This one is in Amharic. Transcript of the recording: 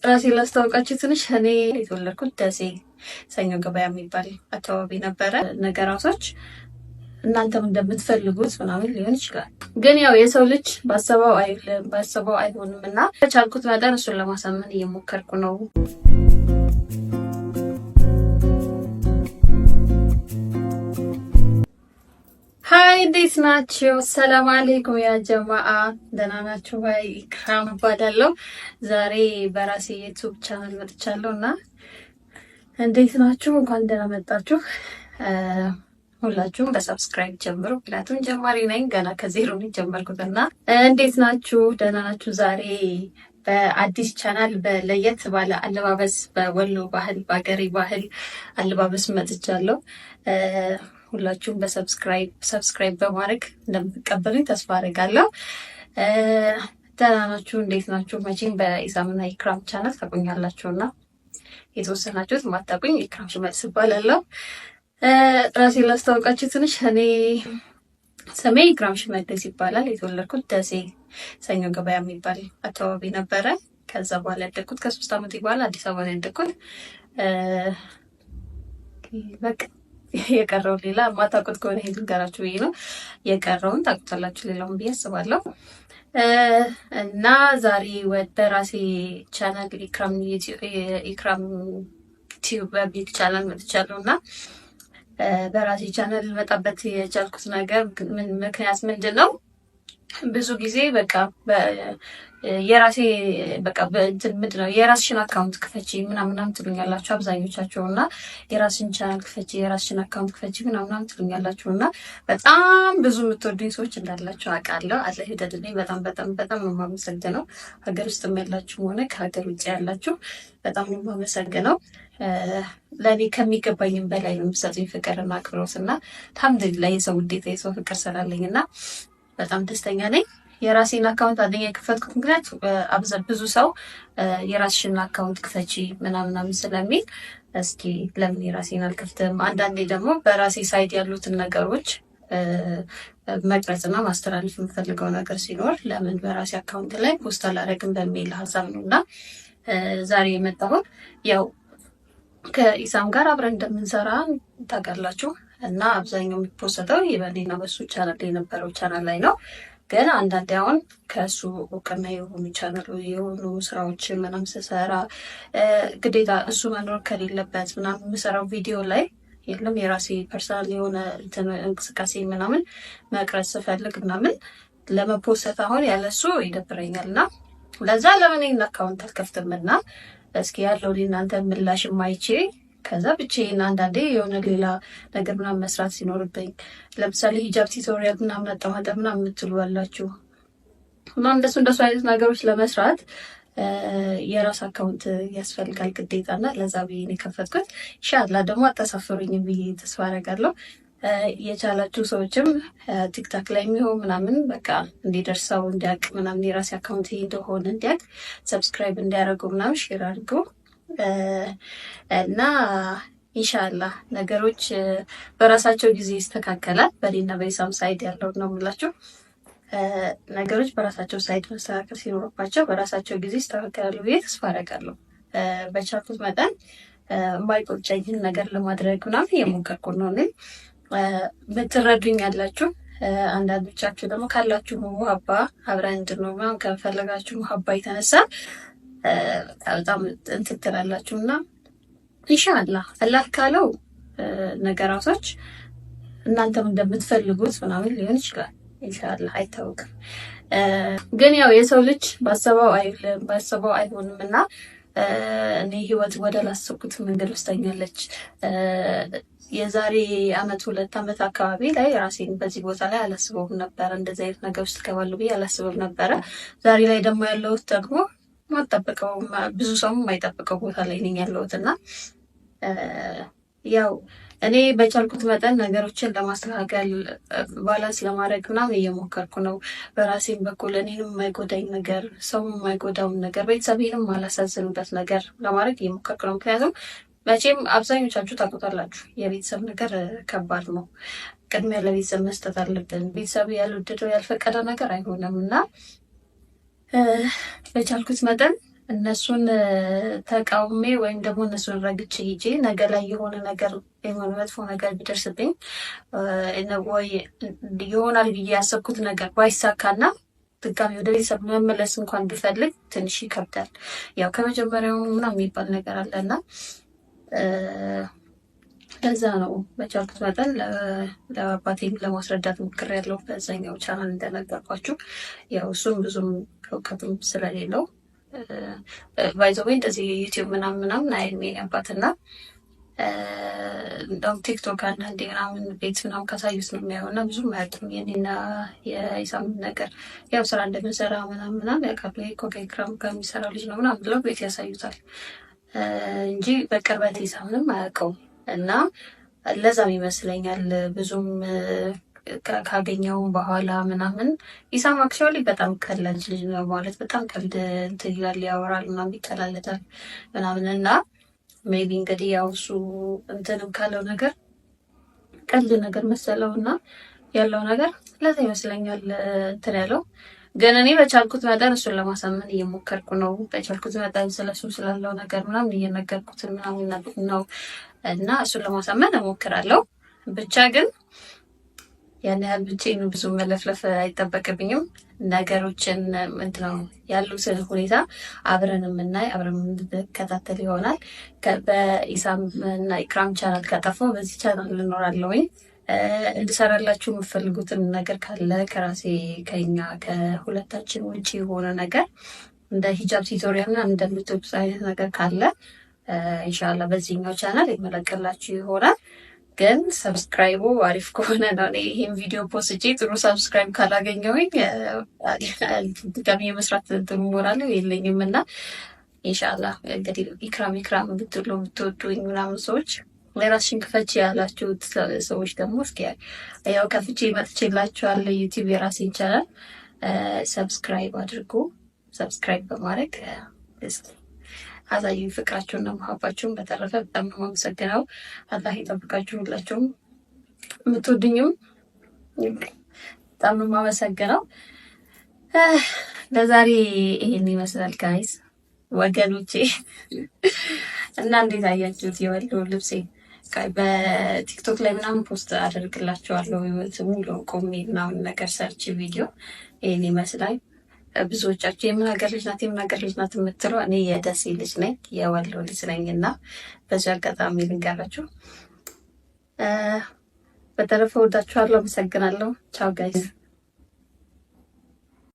ራሴን ላስታውቃችሁ ትንሽ። እኔ የተወለድኩት ደሴ ሰኞ ገበያ የሚባል አካባቢ ነበረ። ነገራቶች እናንተም እንደምትፈልጉት ምናምን ሊሆን ይችላል፣ ግን ያው የሰው ልጅ ባሰበው አይልም ባሰበው አይሆንም እና በቻልኩት መጠን እሱን ለማሳመን እየሞከርኩ ነው። ሀይ እንዴት ናችሁ? ሰላም አለይኩም ያ ጀማአ፣ ደህና ናችሁ? ሀይ ኢክራም እባላለሁ። ዛሬ በራሴ ዩቲዩብ ቻናል መጥቻለሁ እና እንዴት ናችሁ? እንኳን ደህና መጣችሁ። ሁላችሁም በሰብስክራይብ ጀምሩ፣ ምክንያቱም ጀማሪ ነኝ፣ ገና ከዜሮ ነው የጀመርኩት እና እንዴት ናችሁ? ደህና ናችሁ? ዛሬ በአዲስ ቻናል በለየት ባለ አለባበስ፣ በወሎ ባህል፣ በአገሬ ባህል አለባበስ መጥቻለሁ። ሁላችሁም በሰብስክራይብ በማድረግ እንደምትቀበሉኝ ተስፋ አደርጋለሁ። ደህና ናችሁ? እንዴት ናችሁ? መቼም በኢሳምና ኢክራም ቻናል ታውቁኛላችሁና የተወሰናችሁት የማታውቁኝ ኢክራም ሽመልስ እባላለሁ። ራሴን ላስታውቃችሁ ትንሽ። እኔ ስሜ ኢክራም ሽመልስ ይባላል። የተወለድኩት ደሴ ሰኞ ገበያ የሚባል አካባቢ ነበረ። ከዛ በኋላ ያደግኩት ከ3 ዓመት በኋላ አዲስ አበባ ነው ያደግኩት። በቃ የቀረው ሌላ ማታውቁት ከሆነ ይሄን ልንገራችሁ ብዬ ነው። የቀረውን ታውቁታላችሁ ሌላውን ብዬ አስባለሁ። እና ዛሬ ወደ ራሴ ቻናል ኢክራም ቲዩብ በሚል ቻናል መጥቻለሁ እና በራሴ ቻናል ልመጣበት የቻልኩት ነገር ምክንያት ምንድን ነው? ብዙ ጊዜ በቃ የራሴ በቃ ምንድን ነው የራስሽን አካውንት ክፈቺ ምናምናም ትሉኛላችሁ አብዛኞቻችሁ እና የራስሽን ቻናል ክፈቺ፣ የራስሽን አካውንት ክፈቺ ምናምናም ትሉኛላችሁ እና በጣም ብዙ የምትወዱኝ ሰዎች እንዳላችሁ አውቃለሁ። አላህ ይውደድልኝ። በጣም በጣም በጣም ነው የማመሰግነው። ሀገር ውስጥም ያላችሁ ሆነ ከሀገር ውጭ ያላችሁ በጣም ነው የማመሰግነው። ለእኔ ከሚገባኝም በላይ ነው የምትሰጡኝ ፍቅርና አክብሮት እና አልሐምዱሊላህ የሰው ውዴታ የሰው ፍቅር ስላለኝ እና በጣም ደስተኛ ነኝ። የራሴን አካውንት አንደኛ የከፈትኩት ምክንያት ብዙ ሰው የራስሽን አካውንት ክፈቺ ምናምናምን ስለሚል እስኪ ለምን የራሴን አልከፍትም? አንዳንዴ ደግሞ በራሴ ሳይድ ያሉትን ነገሮች መቅረጽና ማስተላለፍ የምፈልገው ነገር ሲኖር ለምን በራሴ አካውንት ላይ ፖስት አላደርግም በሚል ሀሳብ ነው እና ዛሬ የመጣሁት ያው ከኢሳም ጋር አብረን እንደምንሰራ ታውቃላችሁ እና አብዛኛው የሚፖሰተው የበኔና በሱ ቻናል የነበረው ቻናል ላይ ነው። ግን አንዳንዴ አሁን ከእሱ እውቅና የሆኑ ቻናል የሆኑ ስራዎችን ምናምን ስሰራ ግዴታ እሱ መኖር ከሌለበት ምናምን የምሰራው ቪዲዮ ላይ የለም የራሴ ፐርሰናል የሆነ እንቅስቃሴ ምናምን መቅረጽ ስፈልግ ምናምን ለመፖሰት አሁን ያለሱ ይደብረኛል እና ለዛ ለምን ይህን አካውንት አልከፍትም እና እስኪ ያለው እናንተ ምላሽ ማይቼ ከዛ ብቻዬን አንዳንዴ የሆነ ሌላ ነገር ምናምን መስራት ሲኖርብኝ ለምሳሌ ሂጃብ ቱቶሪያል ምናምን አጠማጠም ምናምን የምትሉ አላችሁ እና እንደሱ አይነት ነገሮች ለመስራት የራስ አካውንት ያስፈልጋል ግዴታ እና ለዛ ብዬ ነው የከፈትኩት። ኢንሻላህ ደግሞ አታሳፍሩኝም ብዬ ተስፋ አደርጋለሁ። የቻላችሁ ሰዎችም ቲክታክ ላይ የሚሆን ምናምን በቃ እንዲደርሰው እንዲያውቅ ምናምን የራሴ አካውንት እንደሆነ እንዲያውቅ ሰብስክራይብ እንዲያደርጉ ምናምን ሼር አድርጉ እና ኢንሻአላህ ነገሮች በራሳቸው ጊዜ ይስተካከላል። በእኔና በኢሳም ሳይድ ያለው ነው የምላችሁ። ነገሮች በራሳቸው ሳይድ መስተካከል ሲኖርባቸው በራሳቸው ጊዜ ይስተካከላሉ ብዬ ተስፋ አደርጋለሁ። በቻልኩት መጠን የማይቆጨኝን ነገር ለማድረግ ምናምን እየሞከርኩ ነው እኔ። ብትረዱኝ ያላችሁ አንዳንዶቻችሁ ደግሞ ካላችሁ ሙሀባ አብረን እንድንሆን ምናምን ከፈለጋችሁ ሙሀባ የተነሳ በጣም እንትን ትላላችሁ እና ኢንሻአላህ አላህ ካለው ነገራቶች እናንተም እንደምትፈልጉት ምናምን ሊሆን ይችላል። ኢንሻአላህ አይታወቅም። ግን ያው የሰው ልጅ ባሰበው አይልም ባሰበው አይሆንም እና እኔ ህይወት ወደ ላሰብኩት መንገድ ወስዳኛለች። የዛሬ 2 ዓመት አካባቢ ላይ ራሴን በዚህ ቦታ ላይ አላስበውም ነበረ። እንደዚህ አይነት ነገር ውስጥ እገባለሁ ብዬ አላስበውም ነበረ። ዛሬ ላይ ደግሞ ያለሁት ደግሞ ማጠብቀው ብዙ ሰው የማይጠብቀው ቦታ ላይ ነኝ ያለሁት እና ያው እኔ በቻልኩት መጠን ነገሮችን ለማስተካከል ባላንስ ለማድረግ ምናምን እየሞከርኩ ነው። በራሴም በኩል እኔንም የማይጎዳኝ ነገር ሰው የማይጎዳውን ነገር ቤተሰቤንም ማላሳዝንበት ነገር ለማድረግ እየሞከርኩ ነው። ምክንያቱም መቼም አብዛኞቻችሁ ታውቁታላችሁ የቤተሰብ ነገር ከባድ ነው። ቅድሚያ ለቤተሰብ መስጠት አለብን። ቤተሰብ ያልወደደው ያልፈቀደ ነገር አይሆንም እና በቻልኩት መጠን እነሱን ተቃውሜ ወይም ደግሞ እነሱን ረግጬ ሂጄ ነገ ላይ የሆነ ነገር የሆነ መጥፎ ነገር ቢደርስብኝ ወይ ይሆናል ብዬ ያሰብኩት ነገር ባይሳካና ድጋሚ ወደ ቤተሰብ መመለስ እንኳን ቢፈልግ ትንሽ ይከብዳል። ያው ከመጀመሪያው ምናምን የሚባል ነገር አለና ለዛ ነው በቻልኩት መጠን ለአባቴም ለማስረዳት ሞክሬያለሁ። በዛኛው ቻናል እንደነገርኳችሁ ያው እሱም ብዙም እውቀቱም ስለሌለው ባይዘዌ እንደዚህ ዩቲዩብ ምናምን አይሜ አባትና እንደውም ቲክቶክ አንዳንዴ ምናምን ቤት ምናምን ካሳዩት ነው የሚያየው እና ብዙም አያውቅም የኔና የኢሳም ነገር። ያው ስራ እንደምንሰራ ምናምን ያውቃሉ። ከኢክራም ጋር የሚሰራ ልጅ ነው ምናምን ብለው ቤት ያሳዩታል እንጂ በቅርበት ኢሳምንም አያውቀውም። እና ለዛም ይመስለኛል ብዙም ካገኘውም በኋላ ምናምን ኢሳም አክቹዋሊ በጣም ቀላል ልጅ ነው ማለት በጣም ቀልድ እንትን ይላል፣ ያወራል ምናምን ይቀላለታል ምናምን እና ሜቢ እንግዲህ ያው እሱ እንትንም ካለው ነገር ቀልድ ነገር መሰለው እና ያለው ነገር ለዛ ይመስለኛል እንትን ያለው። ግን እኔ በቻልኩት መጠን እሱን ለማሳመን እየሞከርኩ ነው። በቻልኩት መጠን ስለሱ ስላለው ነገር ምናምን እየነገርኩት ምናምን ነው እና እሱን ለማሳመን እሞክራለሁ። ብቻ ግን ያን ያህል ብቻዬን ብዙ መለፍለፍ አይጠበቅብኝም። ነገሮችን ምንድነው ያሉትን ሁኔታ አብረን የምናይ አብረን የምንከታተል ይሆናል። በኢሳም እና ኢክራም ቻናል ከጠፋሁ በዚህ ቻናል ልኖራለሁኝ። እንድሰራላችሁ የምፈልጉትን ነገር ካለ ከራሴ ከኛ ከሁለታችን ውጭ የሆነ ነገር እንደ ሂጃብ ቱቶሪያል እና እንደምትወዱት አይነት ነገር ካለ ኢንሻላህ በዚህኛው ቻናል ይመለከላችሁ ይሆናል። ግን ሰብስክራይቡ አሪፍ ከሆነ ነው። እኔ ይህን ቪዲዮ ፖስቼ ጥሩ ሰብስክራይብ ካላገኘሁኝ ድጋሚ የመስራት እንትኑ ሞራለሁ የለኝም እና ኢንሻላህ እንግዲህ ኢክራም ብትሉ የምትወዱኝ ምናምን ሰዎች የራስሽን ክፈች ያላችሁት ሰዎች ደግሞ እስኪ ያው ከፍቼ መጥቼላችኋለሁ። ዩቲዩብ የራሴን ቻናል ሰብስክራይብ አድርጉ። ሰብስክራይብ በማድረግ አሳዩኝ ፍቅራችሁን እና መሀባችሁን። በተረፈ በጣም ነው የማመሰግነው። አላህ ይጠብቃችሁ። ሁላችሁም የምትወዱኝም በጣም ነው የማመሰግነው። ለዛሬ ይሄን ይመስላል ጋይስ ወገኖቼ እና እንዴት አያችሁት? የወሎ ልብሴ በቲክቶክ ላይ ምናምን ፖስት አደርግላችኋለሁ። ሙሉ ቆሜ ምናምን ነገር ሰርች ቪዲዮ ይሄን ይመስላል። ብዙዎቻችሁ የምን ሀገር ልጅ ናት የምትለው እኔ የደሴ ልጅ ነኝ፣ የወሎ ልጅ ነኝ እና በዚህ አጋጣሚ ልንገራችሁ። በተረፈ ወዳችኋለሁ። አመሰግናለሁ። ቻው ጋይስ።